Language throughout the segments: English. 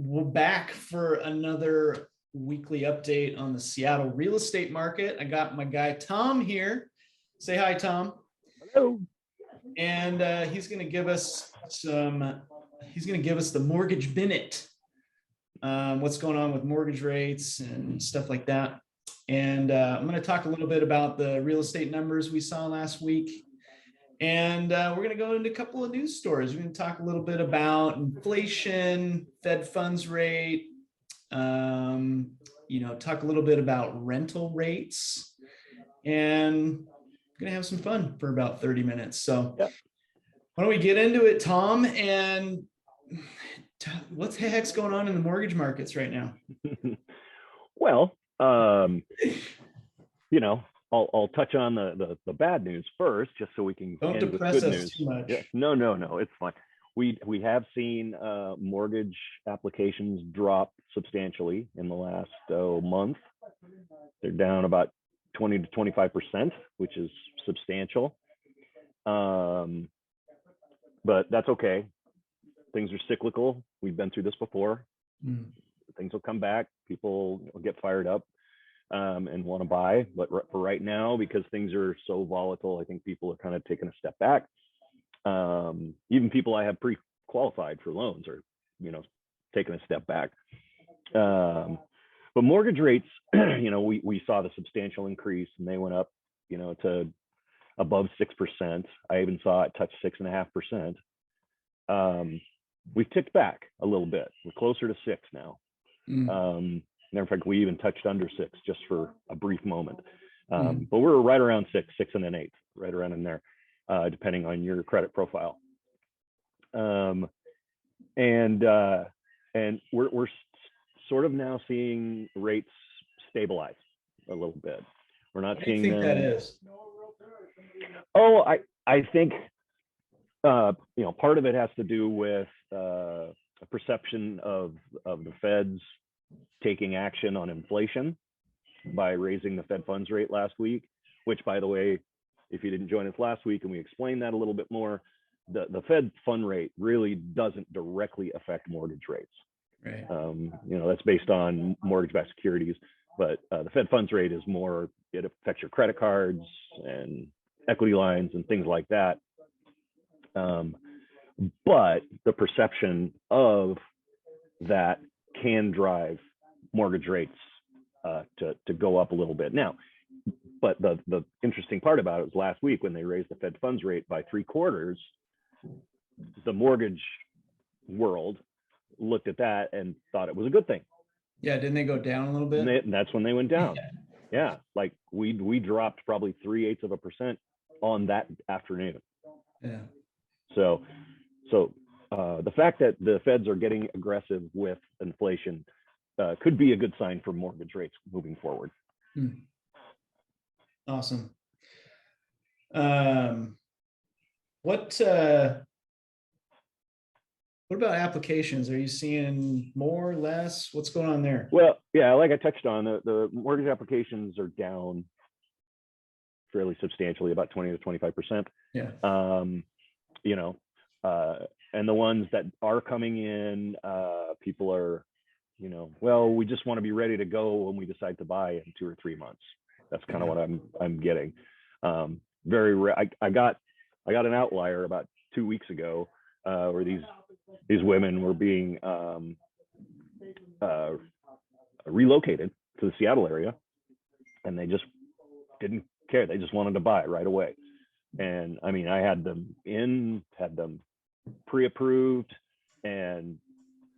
We're back for another weekly update on the Seattle real estate market. I got my guy Tom here. Say hi, Tom. Hello. And he's going to give us the mortgage minute. What's going on with mortgage rates and stuff like that. And I'm going to talk a little bit about the real estate numbers we saw last week. And we're going to go into a couple of news stories. We're going to talk a little bit about inflation, Fed funds rate, talk a little bit about rental rates, and we're going to have some fun for about 30 minutes. So Why don't we get into it, Tom? And what the heck's going on in the mortgage markets right now? Well, I'll touch on the bad news first, just so we can don't end with depress good us news. Too much. Yeah. No, it's fine. We have seen mortgage applications drop substantially in the last month. They're down about 20 to 25%, which is substantial. But that's okay. Things are cyclical. We've been through this before. Things will come back. People will get fired up and want to buy. But for right now, because things are so volatile, I think people are kind of taking a step back. Even people I have pre-qualified for loans are, taking a step back. But mortgage rates, we saw the substantial increase, and they went up, to above 6%. I even saw it touch 6.5%. We've ticked back a little bit. We're closer to 6 now. Matter of fact, we even touched under 6 just for a brief moment. But we're right around 6 and an 8, right around in there, depending on your credit profile. And we're sort of now seeing rates stabilize a little bit. We're not seeing them. That is. Oh, I think part of it has to do with a perception of the Fed's taking action on inflation by raising the Fed funds rate last week, which, by the way, if you didn't join us last week and we explained that a little bit more, the Fed fund rate really doesn't directly affect mortgage rates. Right. That's based on mortgage-backed securities, but the Fed funds rate is more, it affects your credit cards and equity lines and things like that. But the perception of that can drive mortgage rates to go up a little bit. Now, but the interesting part about it was last week when they raised the Fed funds rate by 3/4, the mortgage world looked at that and thought it was a good thing. Yeah, didn't they go down a little bit? And that's when they went down. Yeah, like we dropped probably 0.3% on that afternoon. Yeah. So the fact that the Feds are getting aggressive with inflation could be a good sign for mortgage rates moving forward. Awesome. What about applications? Are you seeing more, less? What's going on there? Well, yeah, like I touched on, the mortgage applications are down fairly substantially, about 20 to 25%. Yeah. And the ones that are coming in, people are, we just want to be ready to go when we decide to buy in 2 or 3 months. That's kind of what I'm getting. Very rare. I got an outlier about 2 weeks ago where these women were being relocated to the Seattle area, and they just didn't care. They just wanted to buy right away. And I mean, I had them pre-approved, and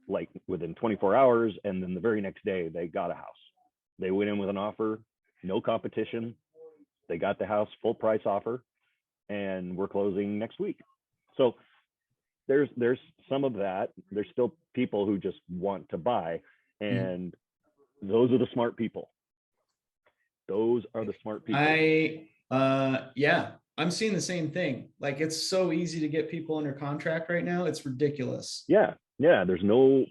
like within 24 hours, and then the very next day they got a house. They went in with an offer, no competition. They got the house, full price offer, and we're closing next week. So there's some of that. There's still people who just want to buy, and those are the smart people. Those are the smart people. I'm seeing the same thing. Like, it's so easy to get people under contract right now. It's ridiculous. Yeah. There's no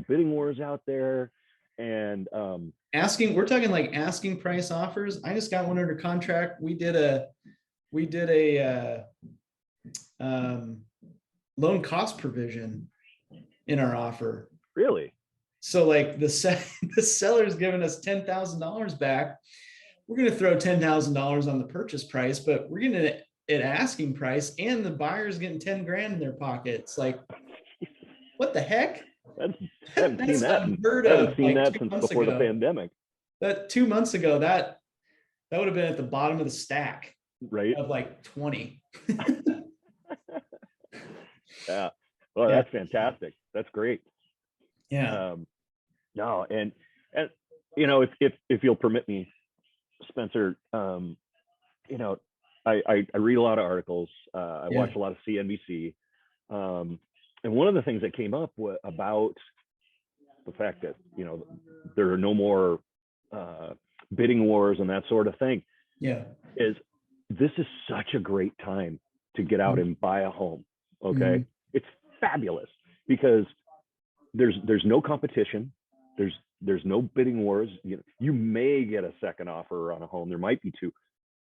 bidding wars out there. And we're talking like asking price offers. I just got one under contract. We did a loan cost provision in our offer. Really? So like the seller's giving us $10,000 back. We're going to throw $10,000 on the purchase price, but we're getting it at asking price, and the buyer's getting 10 grand in their pockets. Like, what the heck? I haven't seen That's that. unheard I haven't of. seen Like that 2 since months before the ago. pandemic. That 2 months ago, that would have been at the bottom of the stack, right? Of like 20. Yeah. Well, Yeah. that's fantastic. That's great. Yeah. No, and you know, if you'll permit me, Spencer, you know, I read a lot of articles. I watch a lot of CNBC, and one of the things that came up about the fact that, you know, there are no more bidding wars and that sort of thing. Yeah. Is this is such a great time to get out and buy a home. Okay. It's fabulous because there's no competition. There's no bidding wars. You may get a second offer on a home. There might be two,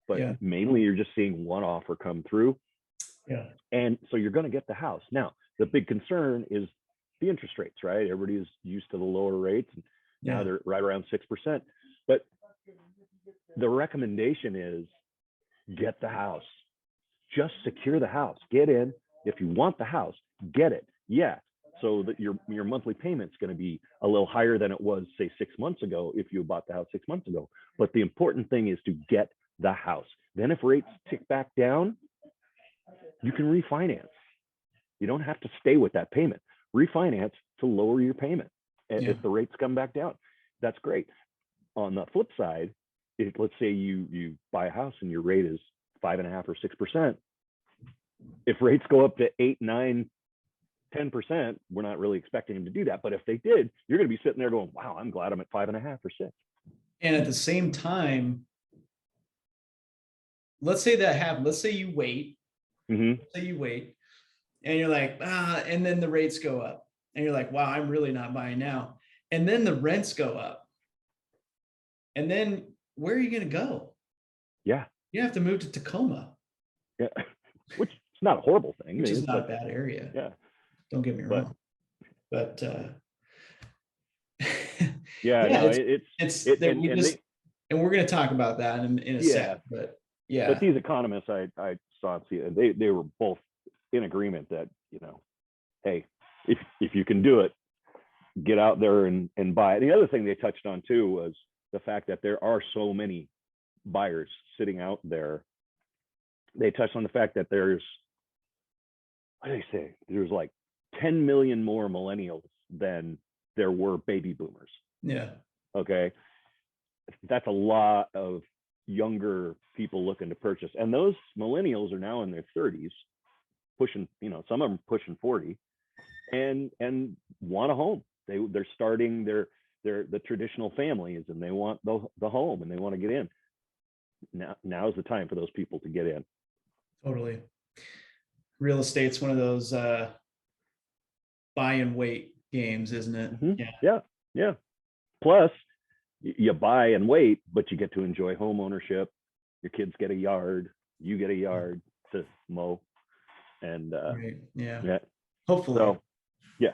but mainly you're just seeing one offer come through. Yeah. And so you're going to get the house. Now, the big concern is the interest rates, right? Everybody's used to the lower rates. And now they're right around 6%. But the recommendation is get the house. Just secure the house. Get in. If you want the house, get it. Yeah. So that your monthly payment's going to be a little higher than it was, say, 6 months ago if you bought the house 6 months ago. But the important thing is to get the house. Then if rates tick back down, you can refinance. You don't have to stay with that payment. Refinance to lower your payment. If the rates come back down, that's great. On the flip side, let's say you buy a house and your rate is 5.5 or 6%. If rates go up to 8, 9, 10%, we're not really expecting them to do that. But if they did, you're going to be sitting there going, wow, I'm glad I'm at 5.5 or 6. And at the same time, let's say that happens. Let's say you wait. Let's say you wait and you're like, and then the rates go up and you're like, wow, I'm really not buying now. And then the rents go up. And then where are you going to go? Yeah. You have to move to Tacoma. Yeah. Which is not a horrible thing. Which is not a bad area. Yeah. Don't get me wrong. But and we're going to talk about that in a sec. But But these economists I saw, they were both in agreement that, you know, hey, if you can do it, get out there and buy it. The other thing they touched on too was the fact that there are so many buyers sitting out there. They touched on the fact that there's, what do they say? There's like 10 million more millennials than there were baby boomers. Yeah. Okay. That's a lot of younger people looking to purchase. And those millennials are now in their 30s, pushing, you know, some of them pushing 40 and want a home. They're starting the traditional families and they want the home and they want to get in. Now is the time for those people to get in. Totally. Real estate's one of those buy and wait games, isn't it? Yeah. Plus, you buy and wait, but you get to enjoy home ownership. Your kids get a yard. You get a yard to mow. And right. Yeah. Hopefully. So, yeah.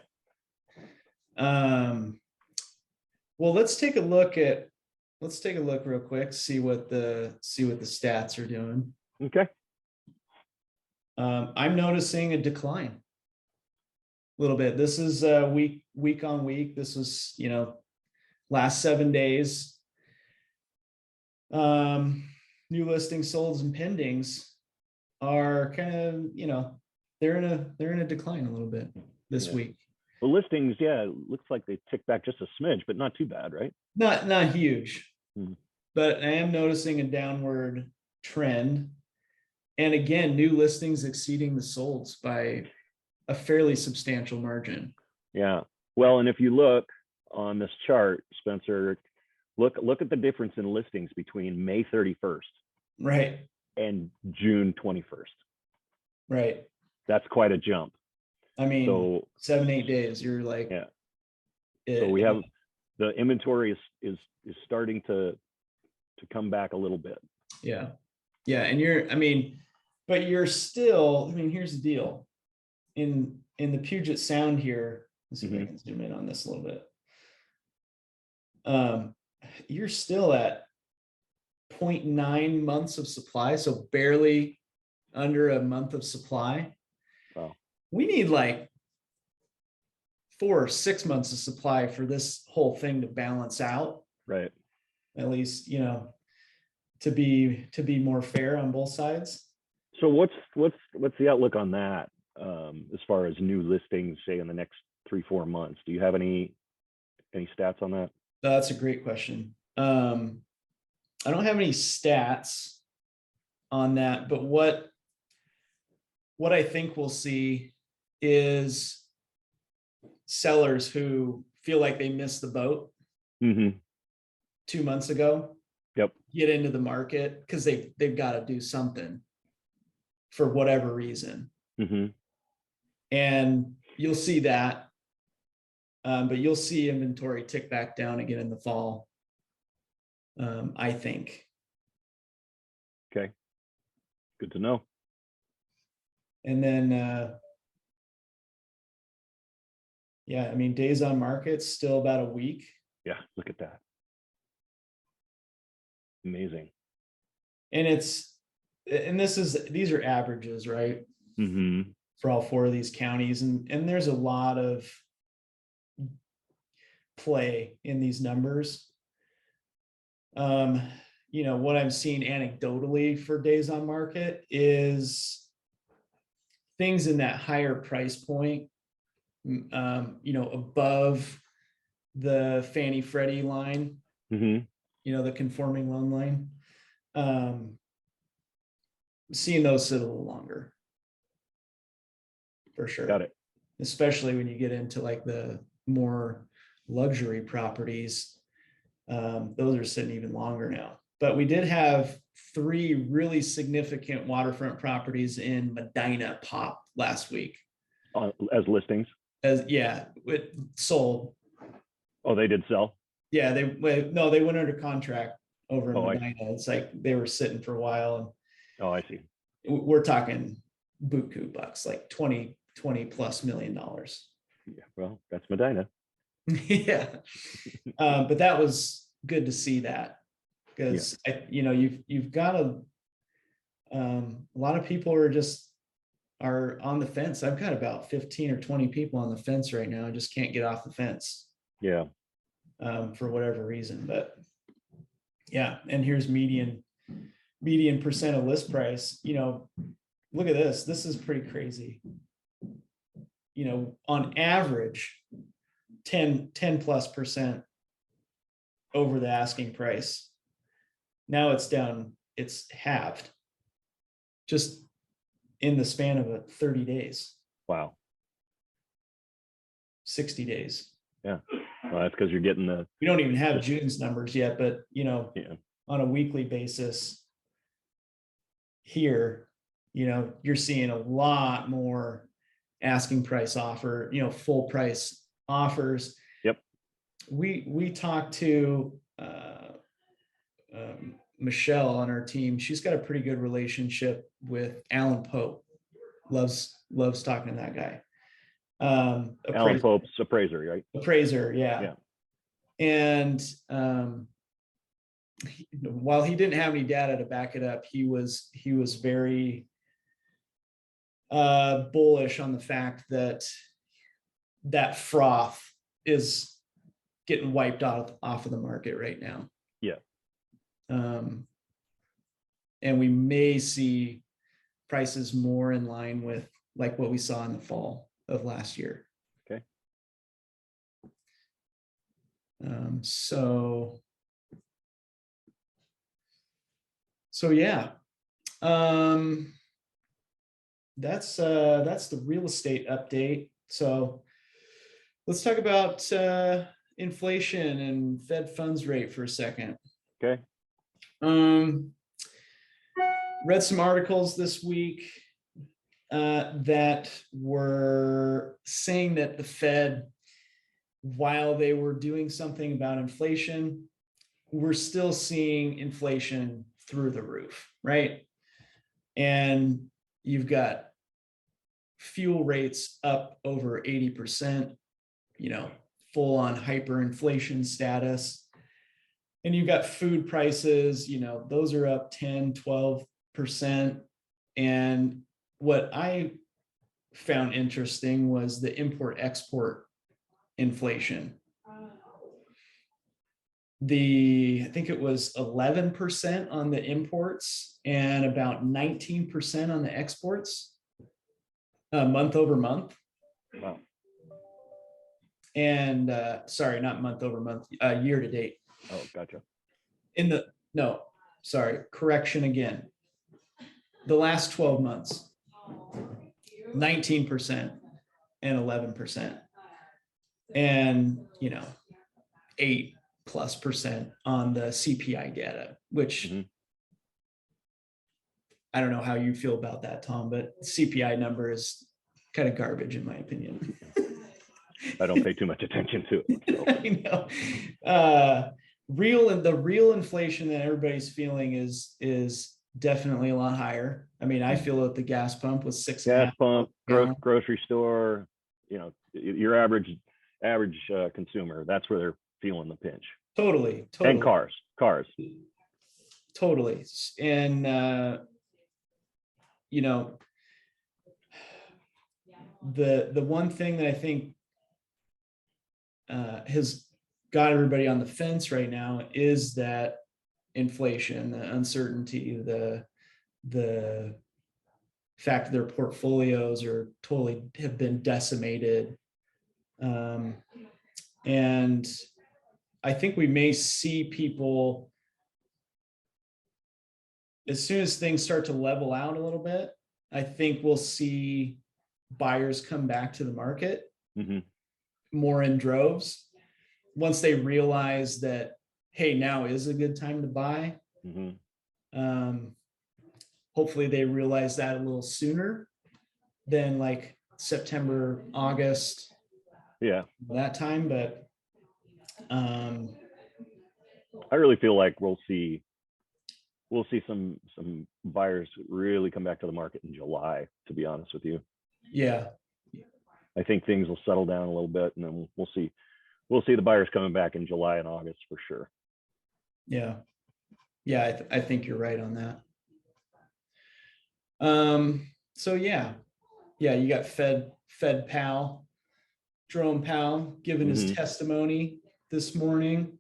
Well, let's take a look real quick, see what the stats are doing. Okay. I'm noticing a decline a little bit. This is week on week. This was, you know, last 7 days. New listings, solds, and pendings are kind of, you know, they're in a decline a little bit this week. The listings, looks like they ticked back just a smidge, but not too bad, right? Not huge, but I am noticing a downward trend. And again, new listings exceeding the solds by a fairly substantial margin. Yeah. Well, and if you look on this chart, Spencer, look at the difference in listings between May 31st, right, and June 21st. Right. That's quite a jump. I mean, 7-8 days. You're like, So we have the inventory is starting to come back a little bit. Yeah. And but you're still. Here's the deal. In the Puget Sound here, let's see if I can zoom in on this a little bit. You're still at 0.9 months of supply, so barely under a month of supply. Wow. We need like 4 or 6 months of supply for this whole thing to balance out, Right. at least, to be more fair on both sides. So what's the outlook on that, as far as new listings, say in the next 3-4 months? Do you have any stats on that? That's a great question. I don't have any stats on that, but what I think we'll see is sellers who feel like they missed the boat Mm-hmm. 2 months ago Yep. get into the market because they've got to do something for whatever reason. Mm-hmm. And you'll see that, but you'll see inventory tick back down again in the fall, I think. Okay. Good to know. And then, yeah, I mean, days on market still about a week. Yeah, look at that. Amazing. And these are averages, right? Mm-hmm. For all 4 of these counties. And there's a lot of play in these numbers. What I'm seeing anecdotally for days on market is things in that higher price point, above the Fannie Freddie line, Mm-hmm. the conforming loan line. Seeing those sit a little longer, for sure. Got it. Especially when you get into like the more luxury properties. Those are sitting even longer now. But we did have 3 really significant waterfront properties in Medina pop last week. As listings? It sold. Oh, they did sell? Yeah, they went under contract over in Oh, Medina. It's like they were sitting for a while. Oh, I see. And we're talking buku bucks, like 20 plus $1 million. Yeah, well, that's Medina. Yeah. But that was good to see that, because you've got a lot of people are on the fence. I've got about 15 or 20 people on the fence right now. I just can't get off the fence. Yeah. For whatever reason. But yeah, and here's median percent of list price. Look at this. This is pretty crazy. On average, 10 plus % over the asking price. Now it's down, it's halved just in the span of 30 days. Wow. 60 days. Yeah. Well, that's because you're getting we don't even have June's numbers yet, but yeah. On a weekly basis here, you're seeing a lot more asking price offer, full price offers. Yep. We talked to Michelle on our team. She's got a pretty good relationship with Alan Pope. Loves talking to that guy. Alan Pope's appraiser, right? Appraiser, yeah. And while he didn't have any data to back it up, he was very bullish on the fact that froth is getting wiped off of the market right now. Yeah. And we may see prices more in line with like what we saw in the fall of last year. Okay. So yeah. That's the real estate update. So let's talk about inflation and Fed funds rate for a second. Okay. Read some articles this week that were saying that the Fed, while they were doing something about inflation, we're still seeing inflation through the roof, right? And you've got fuel rates up over 80%, full on hyperinflation status. And you've got food prices, those are up 10, 12%. And what I found interesting was the import export inflation. I think it was 11% on the imports and about 19% on the exports, month over month. Wow. And sorry, not month over month, year to date. Oh, gotcha. No, sorry, correction again. The last 12 months, 19% and 11%. And, 8+% on the CPI data, which I don't know how you feel about that, Tom, but CPI number is kind of garbage in my opinion. I don't pay too much attention to it. So. I know. The real inflation that everybody's feeling is definitely a lot higher. I mean, I feel at the gas pump was $6.5. Gas pump, grocery store, your average consumer, that's where they're feeling the pinch. Totally. And cars. Totally. And the one thing that I think has got everybody on the fence right now is that inflation, the uncertainty, the fact that their portfolios are totally have been decimated. And I think we may see people, as soon as things start to level out a little bit, I think we'll see buyers come back to the market more in droves once they realize that, hey, now is a good time to buy. Hopefully they realize that a little sooner than like September, August, that time. But I really feel like we'll see some buyers really come back to the market in July, to be honest with you. Yeah. I think things will settle down a little bit, and then we'll see the buyers coming back in July and August for sure. Yeah. I think you're right on that. So you got Fed pal, Jerome Powell, giving his testimony this morning.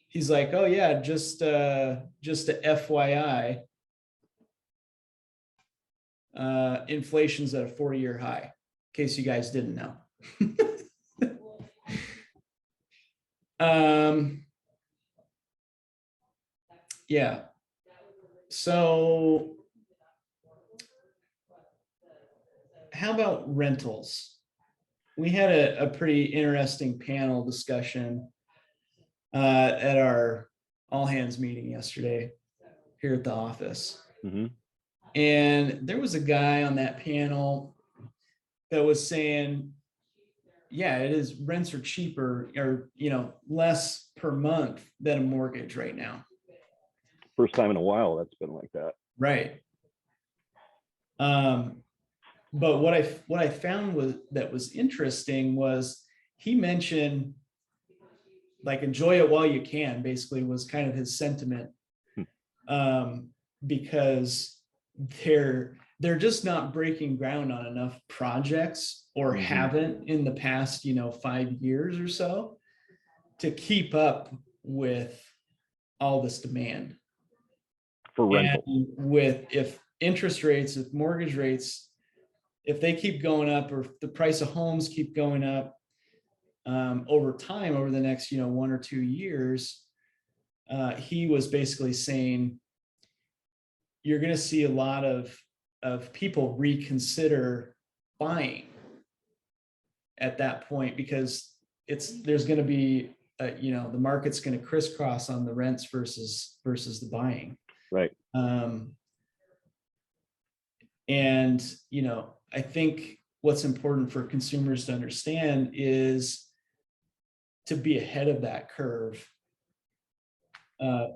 He's like, oh yeah, just a FYI, inflation's at a 40-year high, in case you guys didn't know. So how about rentals? We had a pretty interesting panel discussion at our all hands meeting yesterday here at the office. And there was a guy on that panel that was saying, yeah, it is, rents are cheaper or, less per month than a mortgage right now. First time in a while that's been like that. Right. But what I found was interesting was he mentioned like enjoy it while you can, basically was kind of his sentiment. Because they're just not breaking ground on enough projects or haven't in the past, 5 years or so to keep up with all this demand for rental. And with if interest rates, if mortgage rates, if they keep going up or if the price of homes keep going up over time, over the next 1 or 2 years, he was basically saying you're going to see a lot of people reconsider buying at that point, because there's going to be the market's going to crisscross on the rents versus the buying. Right. And I think what's important for consumers to understand is to be ahead of that curve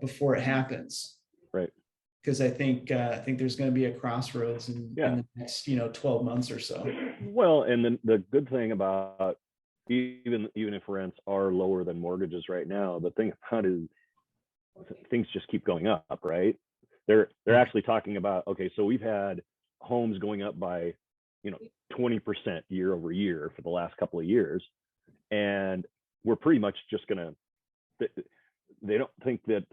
before it happens. Right. Because I think there's going to be a crossroads in the next 12 months or so. Well, and the good thing about even if rents are lower than mortgages right now, the thing about it is things just keep going up, right? They're actually talking about, okay, so we've had homes going up by 20% year over year for the last couple of years, and we're pretty much just gonna, they don't think that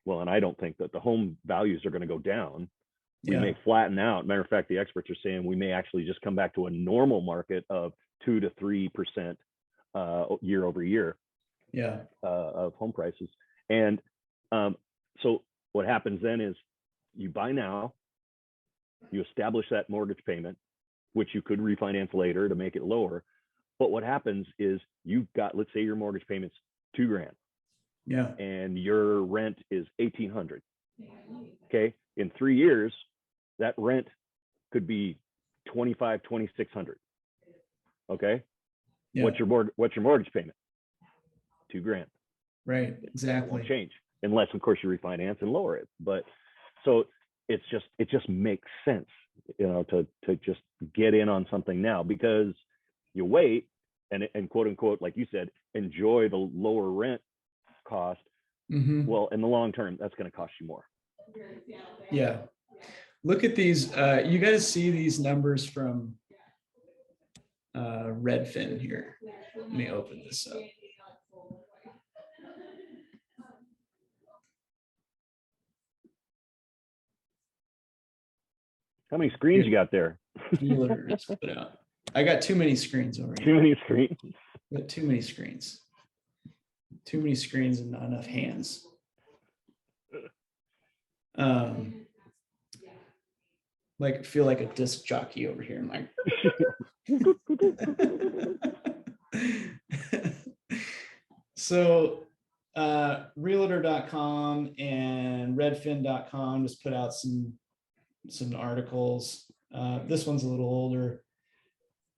and I don't think that the home values are going to go down. We may flatten out. Matter of fact, the experts are saying we may actually just come back to a normal market of 2 to 3% year over year of home prices. And so what happens then is you buy now, you establish that mortgage payment, which you could refinance later to make it lower. But what happens is you've got, let's say your mortgage payment's $2,000. Yeah. And your rent is $1,800. Okay. In 3 years, that rent could be $2,500, $2,600. Okay. Yeah. What's your mortgage payment? $2,000. Right. Exactly. It won't change unless, of course, you refinance and lower it. But so it just makes sense, to just get in on something now, because you wait and quote unquote, like you said, enjoy the lower rent cost. Well, in the long term, that's going to cost you more. Yeah. Look at these. You guys see these numbers from Redfin here. Let me open this up. How many screens you got there? I got too many screens over here. Too many screens. Got too many screens. Too many screens and not enough hands. Like feel like a disc jockey over here. I'm like, so realtor.com and redfin.com just put out some articles. This one's a little older,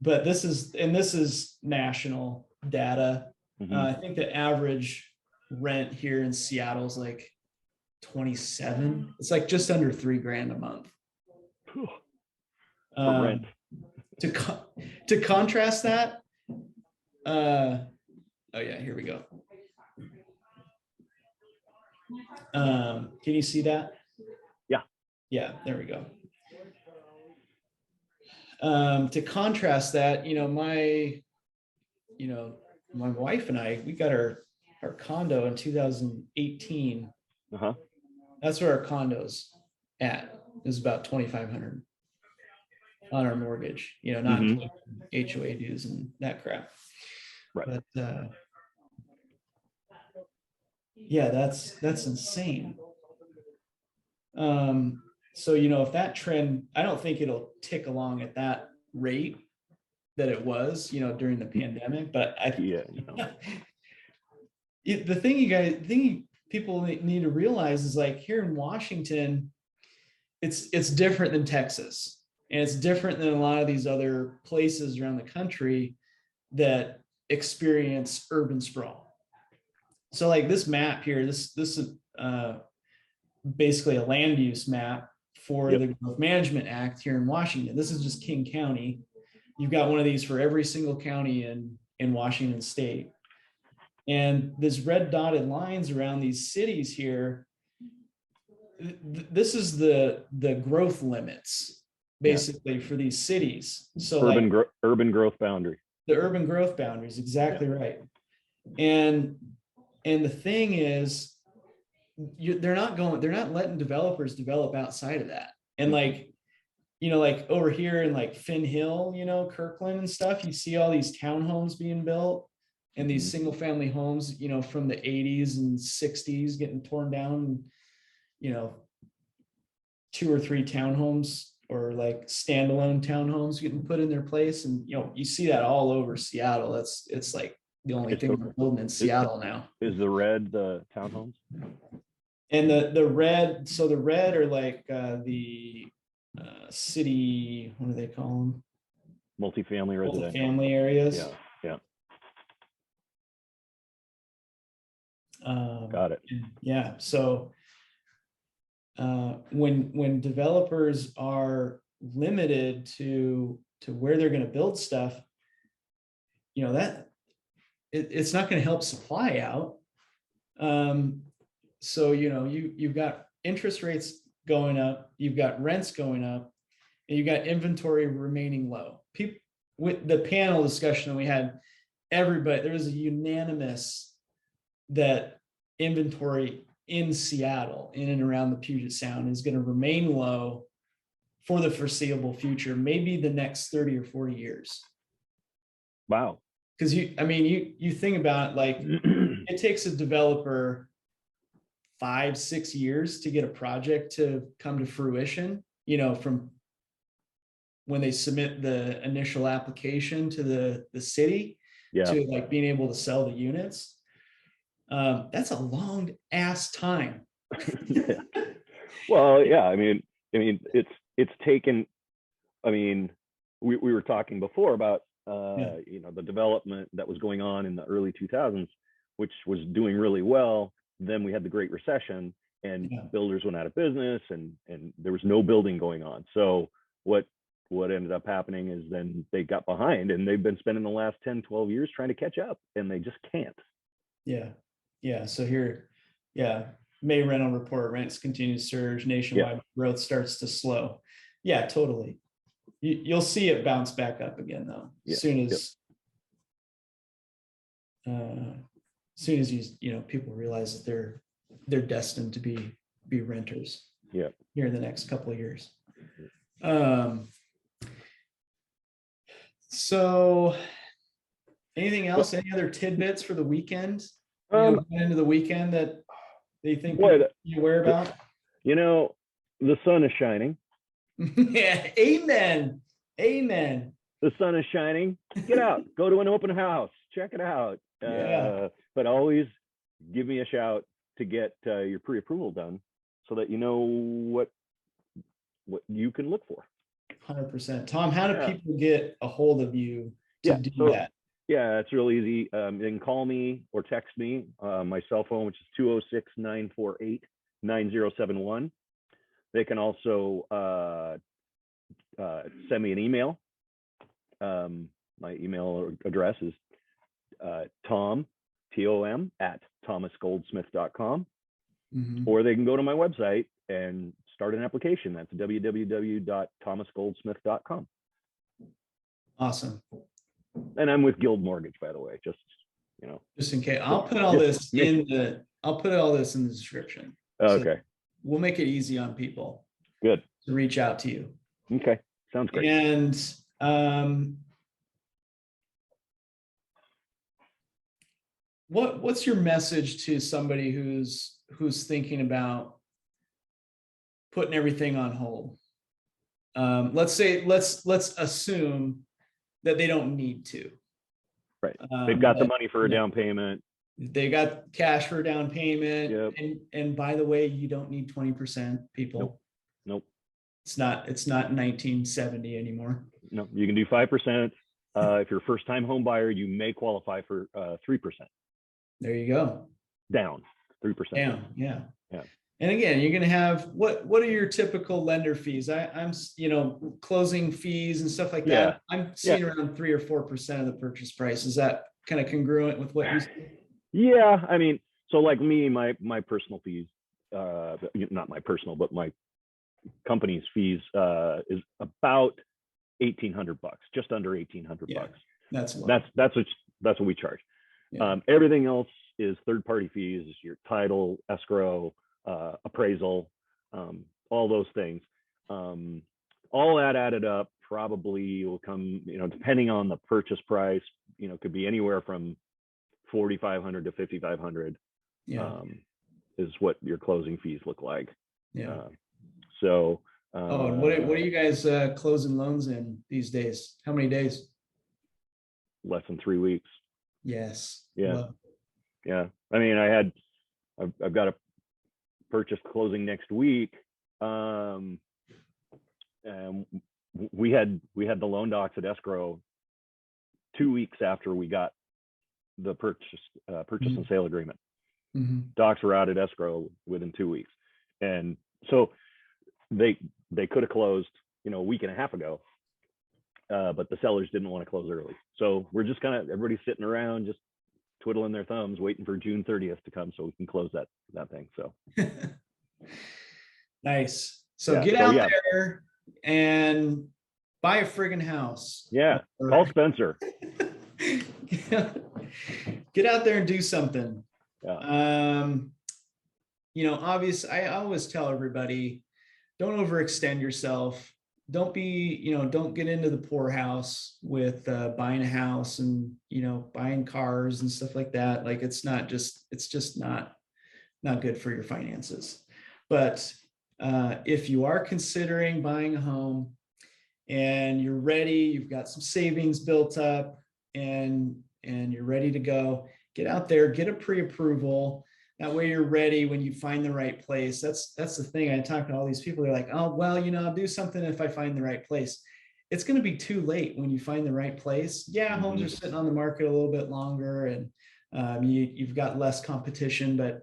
but this is national data. I think the average rent here in Seattle is like 27. It's like just under $3,000 a month. Rent. To contrast that, oh yeah, here we go. Can you see that? Yeah, there we go. To contrast that, my wife and I, we got our condo in 2018. That's where our condo's at. It was about $2,500 on our mortgage, not including HOA dues and that crap. Right. But yeah, that's insane. So, if that trend, I don't think it'll tick along at that rate that it was, during the pandemic, but the thing people need to realize is, like, here in Washington, it's different than Texas, and it's different than a lot of these other places around the country that experience urban sprawl. So, like, this map here, this is basically a land use map for the Growth Management Act here in Washington. This is just King County. You've got one of these for every single county in Washington state. And these red dotted lines around these cities here, this is the growth limits basically for these cities. So urban growth boundary. The urban growth boundaries, exactly right. And the thing is, they're not letting developers develop outside of that. And like over here in like Finn Hill, Kirkland and stuff, you see all these townhomes being built and these single family homes, from the 80s and 60s getting torn down, 2 or 3 townhomes or like standalone townhomes getting put in their place. And, you see that all over Seattle. It's like the only thing we're building in Seattle now. Is the red the townhomes? And the red, so the red are like the city, what do they call them? Multifamily residential. Multifamily areas. Yeah. Got it. Yeah. So when developers are limited to where they're going to build stuff, that it's not going to help supply out. So, you've got interest rates going up, you've got rents going up, and you've got inventory remaining low. People, with the panel discussion we had, there was a unanimous that inventory in Seattle, in and around the Puget Sound, is going to remain low for the foreseeable future, maybe the next 30 or 40 years. Wow. Because you think about it, like it takes a developer 5-6 years to get a project to come to fruition, from when they submit the initial application to the city to like being able to sell the units. That's a long ass time. Yeah. Well, yeah, I mean, it's taken, we were talking before about, the development that was going on in the early 2000s, which was doing really well. Then we had the Great Recession, and builders went out of business, and there was no building going on. So what ended up happening is then they got behind, and they've been spending the last 10, 12 years trying to catch up, and they just can't. Yeah. So here, May rental report, rents continue to surge, nationwide growth starts to slow. Yeah, totally. You'll see it bounce back up again though, as soon as people realize that they're destined to be renters here in the next couple of years. So anything else, any other tidbits for the weekend, into the weekend that they think you're aware about? The sun is shining. Yeah, amen. The sun is shining. Get out, go to an open house, check it out. But always give me a shout to get your pre-approval done, so that you know what you can look for. 100%. Tom, how do people get a hold of you to do that? Yeah, it's real easy. They can call me or text me. My cell phone, which is 206-948-9071. They can also send me an email. My email address is Tom, T-O-M, @thomasgoldsmith.com. Or they can go to my website and start an application. That's www.thomasgoldsmith.com. Awesome. And I'm with Guild Mortgage, by the way, just in case. I'll put all this in the description. Okay. So we'll make it easy on people. Good. To reach out to you. Okay. Sounds great. And what's your message to somebody who's thinking about putting everything on hold? Let's assume that they don't need to. Right. They've got the money for a down payment. They got cash for a down payment. And by the way, you don't need 20%, people. Nope. It's not 1970 anymore. No, you can do 5%. If you're a first-time home buyer, you may qualify for 3%. There you go. Down 3%. Down, yeah. And again, you're going to have what are your typical lender fees? I'm closing fees and stuff like that. I'm seeing around 3 or 4% of the purchase price. Is that kind of congruent with what you see? Yeah, so like me, my personal fees, not my personal, but my company's fees is about $1,800, just under $1,800 bucks. That's what we charge. Everything else is third-party fees, your title, escrow, appraisal, all those things. All that added up probably will come, depending on the purchase price, could be anywhere from $4,500 to $5,500 is what your closing fees look like. So and what are you guys closing loans in these days? How many days? Less than 3 weeks. Yes. I've got a purchase closing next week. And we had the loan docs at escrow 2 weeks after we got the purchase and sale agreement. Docs were out at escrow within 2 weeks, and so they could have closed a week and a half ago, but the sellers didn't want to close early. So we're just kind of, everybody's sitting around just twiddling their thumbs, waiting for June 30th to come so we can close that thing. So nice. So yeah, get so out yeah. there and buy a friggin' house. Yeah, Or- call Spencer. Get out there and do something. Yeah. You know, obviously, I always tell everybody, don't overextend yourself. Don't be, you know, don't get into the poorhouse with buying a house and, you know, buying cars and stuff like that. Like it's just not good for your finances. But if you are considering buying a home and you're ready, you've got some savings built up and you're ready to go, get out there, get a pre-approval. That way you're ready when you find the right place. That's the thing. I talk to all these people, they're like, oh, well, you know, I'll do something if I find the right place. It's going to be too late when you find the right place. Yeah, homes are sitting on the market a little bit longer and you've got less competition, but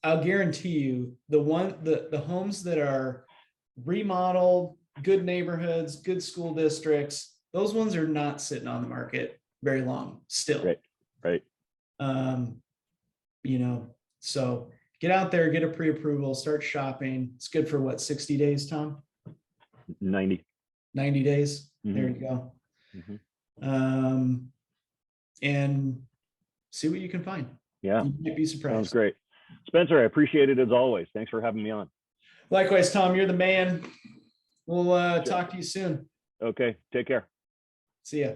I'll guarantee you the homes that are remodeled, good neighborhoods, good school districts, those ones are not sitting on the market very long still. Right. You know, so get out there, get a pre-approval, start shopping. It's good for what, 60 days, Tom? 90 days. Mm-hmm. There you go. And see what you can find. Yeah. You might be surprised. Sounds great. Spencer, I appreciate it as always. Thanks for having me on. Likewise, Tom, you're the man. We'll talk to you soon. Okay. Take care. See ya.